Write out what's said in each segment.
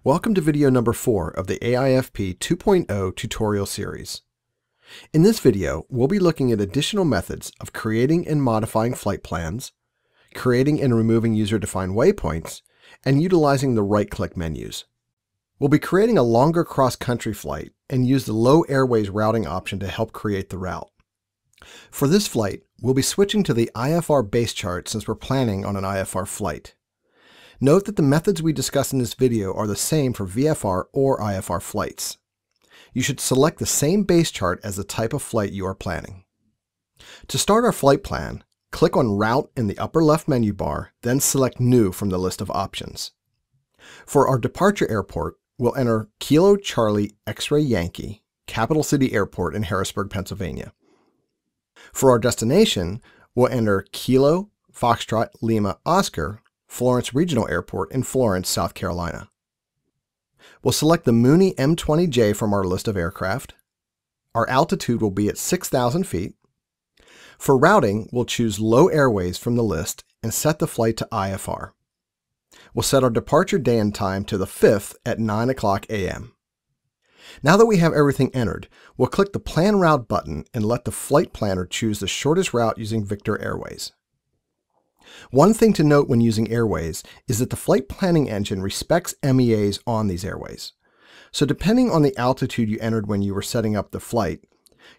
Welcome to video number 4 of the AIFP 2.0 tutorial series. In this video, we'll be looking at additional methods of creating and modifying flight plans, creating and removing user-defined waypoints, and utilizing the right-click menus. We'll be creating a longer cross-country flight and use the low airways routing option to help create the route. For this flight, we'll be switching to the IFR base chart since we're planning on an IFR flight. Note that the methods we discuss in this video are the same for VFR or IFR flights. You should select the same base chart as the type of flight you are planning. To start our flight plan, click on Route in the upper left menu bar, then select New from the list of options. For our departure airport, we'll enter Kilo Charlie X-Ray Yankee, Capital City Airport in Harrisburg, Pennsylvania. For our destination, we'll enter Kilo Foxtrot Lima Oscar, Florence Regional Airport in Florence, South Carolina. We'll select the Mooney M20J from our list of aircraft. Our altitude will be at 6,000 feet. For routing, we'll choose Low Airways from the list and set the flight to IFR. We'll set our departure day and time to the 5th at 9:00 a.m. Now that we have everything entered, we'll click the Plan Route button and let the flight planner choose the shortest route using Victor Airways. One thing to note when using airways is that the flight planning engine respects MEAs on these airways. So depending on the altitude you entered when you were setting up the flight,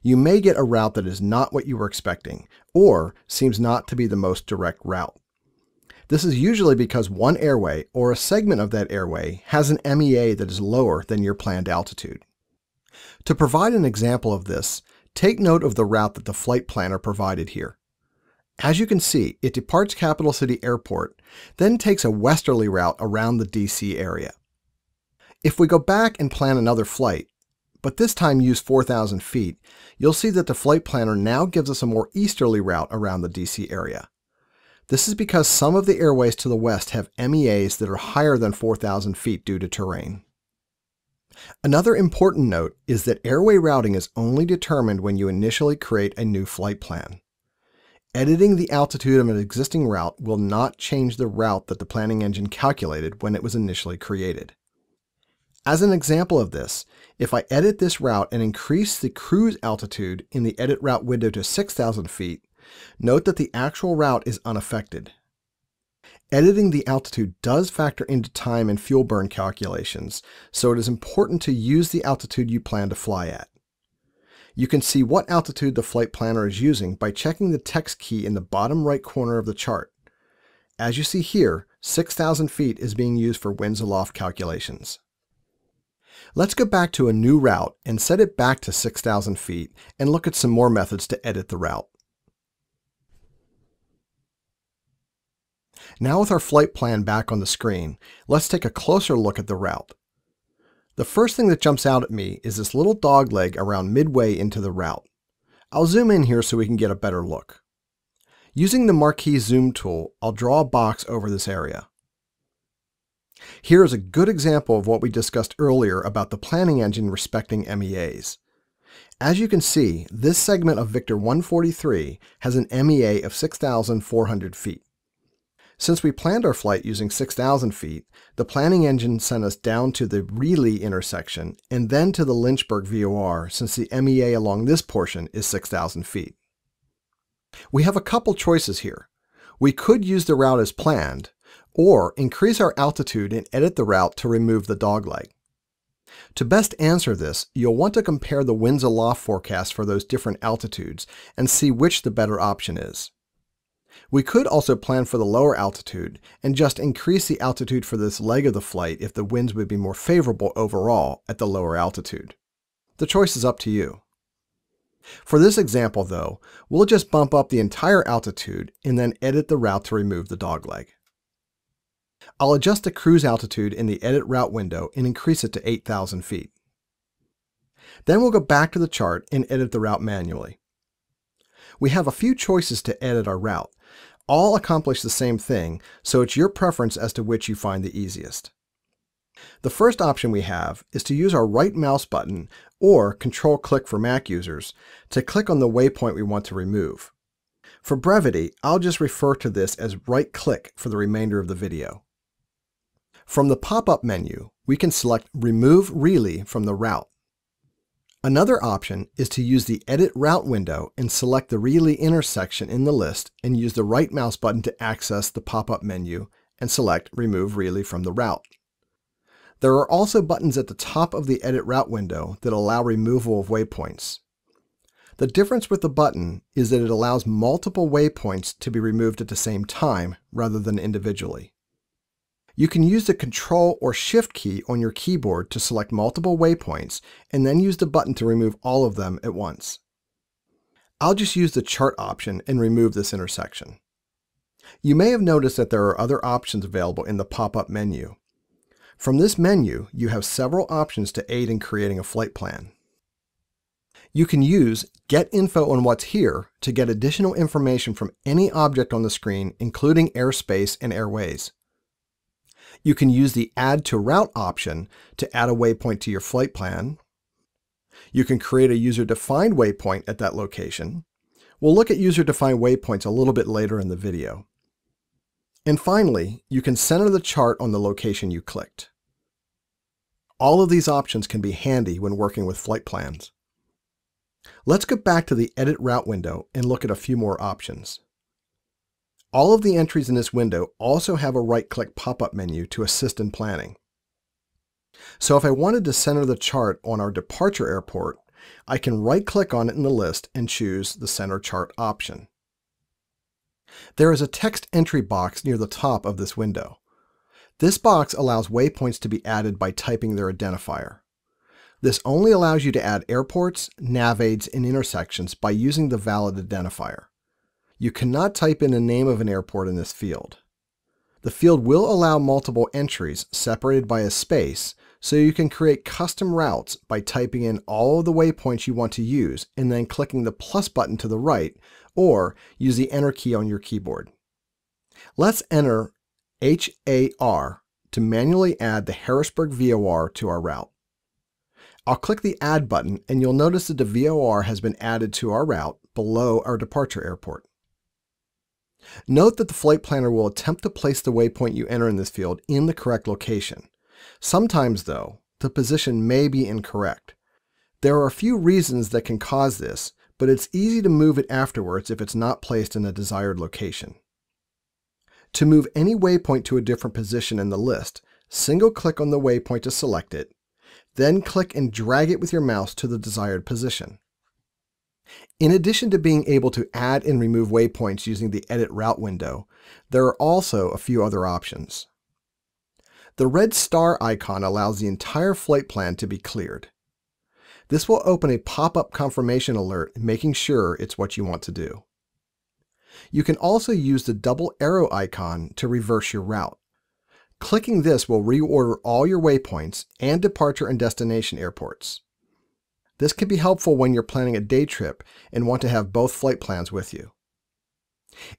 you may get a route that is not what you were expecting, or seems not to be the most direct route. This is usually because one airway, or a segment of that airway, has an MEA that is lower than your planned altitude. To provide an example of this, take note of the route that the flight planner provided here. As you can see, it departs Capital City Airport, then takes a westerly route around the DC area. If we go back and plan another flight, but this time use 4,000 feet, you'll see that the flight planner now gives us a more easterly route around the DC area. This is because some of the airways to the west have MEAs that are higher than 4,000 feet due to terrain. Another important note is that airway routing is only determined when you initially create a new flight plan. Editing the altitude of an existing route will not change the route that the planning engine calculated when it was initially created. As an example of this, if I edit this route and increase the cruise altitude in the Edit Route window to 6,000 feet, note that the actual route is unaffected. Editing the altitude does factor into time and fuel burn calculations, so it is important to use the altitude you plan to fly at. You can see what altitude the flight planner is using by checking the text key in the bottom right corner of the chart. As you see here, 6,000 feet is being used for winds aloft calculations. Let's go back to a new route and set it back to 6,000 feet and look at some more methods to edit the route. Now with our flight plan back on the screen, let's take a closer look at the route. The first thing that jumps out at me is this little dogleg around midway into the route. I'll zoom in here so we can get a better look. Using the marquee zoom tool, I'll draw a box over this area. Here is a good example of what we discussed earlier about the planning engine respecting MEAs. As you can see, this segment of Victor 143 has an MEA of 6,400 feet. Since we planned our flight using 6,000 feet, the planning engine sent us down to the Reilly intersection and then to the Lynchburg VOR since the MEA along this portion is 6,000 feet. We have a couple choices here. We could use the route as planned, or increase our altitude and edit the route to remove the dogleg. To best answer this, you'll want to compare the winds aloft forecast for those different altitudes and see which the better option is. We could also plan for the lower altitude and just increase the altitude for this leg of the flight if the winds would be more favorable overall at the lower altitude. The choice is up to you. For this example though, we'll just bump up the entire altitude and then edit the route to remove the dogleg. I'll adjust the cruise altitude in the Edit Route window and increase it to 8,000 feet. Then we'll go back to the chart and edit the route manually. We have a few choices to edit our route. All accomplish the same thing, so it's your preference as to which you find the easiest. The first option we have is to use our right mouse button, or Control-click for Mac users, to click on the waypoint we want to remove. For brevity, I'll just refer to this as right-click for the remainder of the video. From the pop-up menu, we can select Remove Really from the route. Another option is to use the Edit Route window and select the Really intersection in the list and use the right mouse button to access the pop-up menu and select Remove Really from the route. There are also buttons at the top of the Edit Route window that allow removal of waypoints. The difference with the button is that it allows multiple waypoints to be removed at the same time rather than individually. You can use the Control or Shift key on your keyboard to select multiple waypoints and then use the button to remove all of them at once. I'll just use the Chart option and remove this intersection. You may have noticed that there are other options available in the pop-up menu. From this menu, you have several options to aid in creating a flight plan. You can use Get Info on What's Here to get additional information from any object on the screen, including airspace and airways. You can use the Add to Route option to add a waypoint to your flight plan. You can create a user-defined waypoint at that location. We'll look at user-defined waypoints a little bit later in the video. And finally, you can center the chart on the location you clicked. All of these options can be handy when working with flight plans. Let's go back to the Edit Route window and look at a few more options. All of the entries in this window also have a right-click pop-up menu to assist in planning. So if I wanted to center the chart on our departure airport, I can right-click on it in the list and choose the Center Chart option. There is a text entry box near the top of this window. This box allows waypoints to be added by typing their identifier. This only allows you to add airports, nav aids, and intersections by using the valid identifier. You cannot type in the name of an airport in this field. The field will allow multiple entries separated by a space, so you can create custom routes by typing in all of the waypoints you want to use and then clicking the plus button to the right, or use the Enter key on your keyboard. Let's enter HAR to manually add the Harrisburg VOR to our route. I'll click the Add button and you'll notice that the VOR has been added to our route below our departure airport. Note that the flight planner will attempt to place the waypoint you enter in this field in the correct location. Sometimes, though, the position may be incorrect. There are a few reasons that can cause this, but it's easy to move it afterwards if it's not placed in the desired location. To move any waypoint to a different position in the list, single-click on the waypoint to select it, then click and drag it with your mouse to the desired position. In addition to being able to add and remove waypoints using the Edit Route window, there are also a few other options. The red star icon allows the entire flight plan to be cleared. This will open a pop-up confirmation alert, making sure it's what you want to do. You can also use the double arrow icon to reverse your route. Clicking this will reorder all your waypoints and departure and destination airports. This can be helpful when you're planning a day trip and want to have both flight plans with you.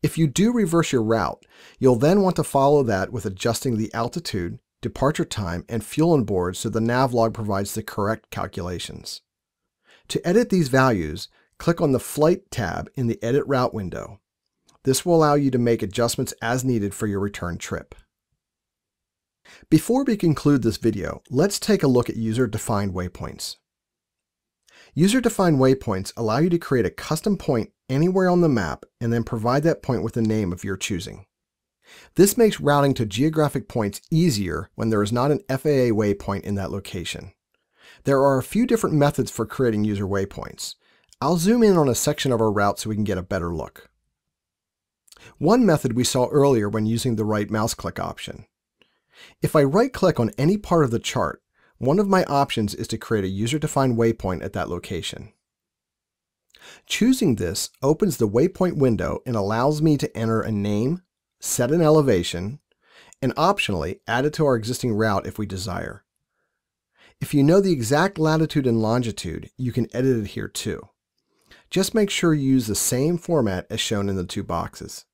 If you do reverse your route, you'll then want to follow that with adjusting the altitude, departure time, and fuel on board so the navlog provides the correct calculations. To edit these values, click on the Flight tab in the Edit Route window. This will allow you to make adjustments as needed for your return trip. Before we conclude this video, let's take a look at user-defined waypoints. User-defined waypoints allow you to create a custom point anywhere on the map and then provide that point with a name of your choosing. This makes routing to geographic points easier when there is not an FAA waypoint in that location. There are a few different methods for creating user waypoints. I'll zoom in on a section of our route so we can get a better look. One method we saw earlier when using the right mouse click option. If I right-click on any part of the chart, one of my options is to create a user-defined waypoint at that location. Choosing this opens the waypoint window and allows me to enter a name, set an elevation, and optionally add it to our existing route if we desire. If you know the exact latitude and longitude, you can edit it here too. Just make sure you use the same format as shown in the two boxes.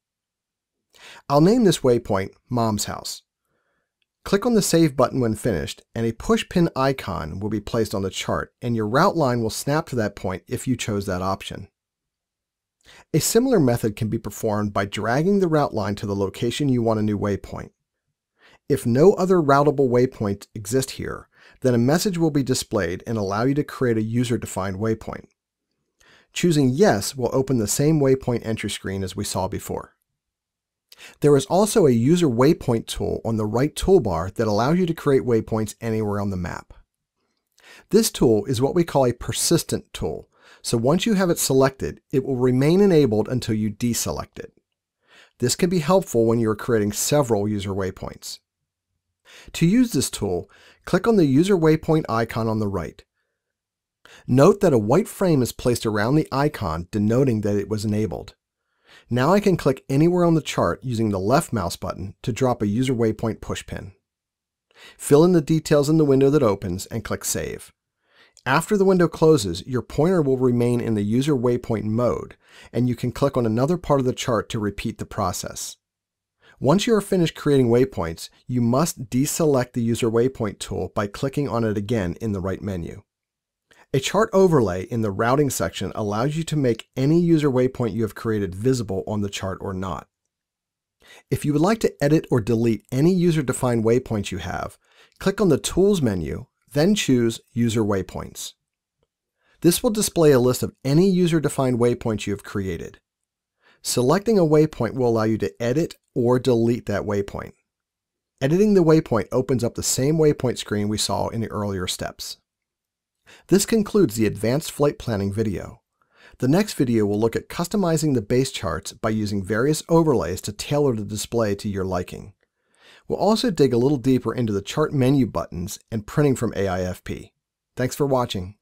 I'll name this waypoint Mom's House. Click on the Save button when finished, and a push pin icon will be placed on the chart, and your route line will snap to that point if you chose that option. A similar method can be performed by dragging the route line to the location you want a new waypoint. If no other routable waypoints exist here, then a message will be displayed and allow you to create a user-defined waypoint. Choosing Yes will open the same waypoint entry screen as we saw before. There is also a user waypoint tool on the right toolbar that allows you to create waypoints anywhere on the map. This tool is what we call a persistent tool, so once you have it selected, it will remain enabled until you deselect it. This can be helpful when you are creating several user waypoints. To use this tool, click on the user waypoint icon on the right. Note that a white frame is placed around the icon denoting that it was enabled. Now I can click anywhere on the chart using the left mouse button to drop a user waypoint pushpin. Fill in the details in the window that opens and click Save. After the window closes, your pointer will remain in the user waypoint mode, and you can click on another part of the chart to repeat the process. Once you are finished creating waypoints, you must deselect the user waypoint tool by clicking on it again in the right menu. A chart overlay in the routing section allows you to make any user waypoint you have created visible on the chart or not. If you would like to edit or delete any user-defined waypoints you have, click on the Tools menu, then choose User Waypoints. This will display a list of any user-defined waypoints you have created. Selecting a waypoint will allow you to edit or delete that waypoint. Editing the waypoint opens up the same waypoint screen we saw in the earlier steps. This concludes the Advanced Flight Planning video. The next video will look at customizing the base charts by using various overlays to tailor the display to your liking. We'll also dig a little deeper into the chart menu buttons and printing from AIFP. Thanks for watching.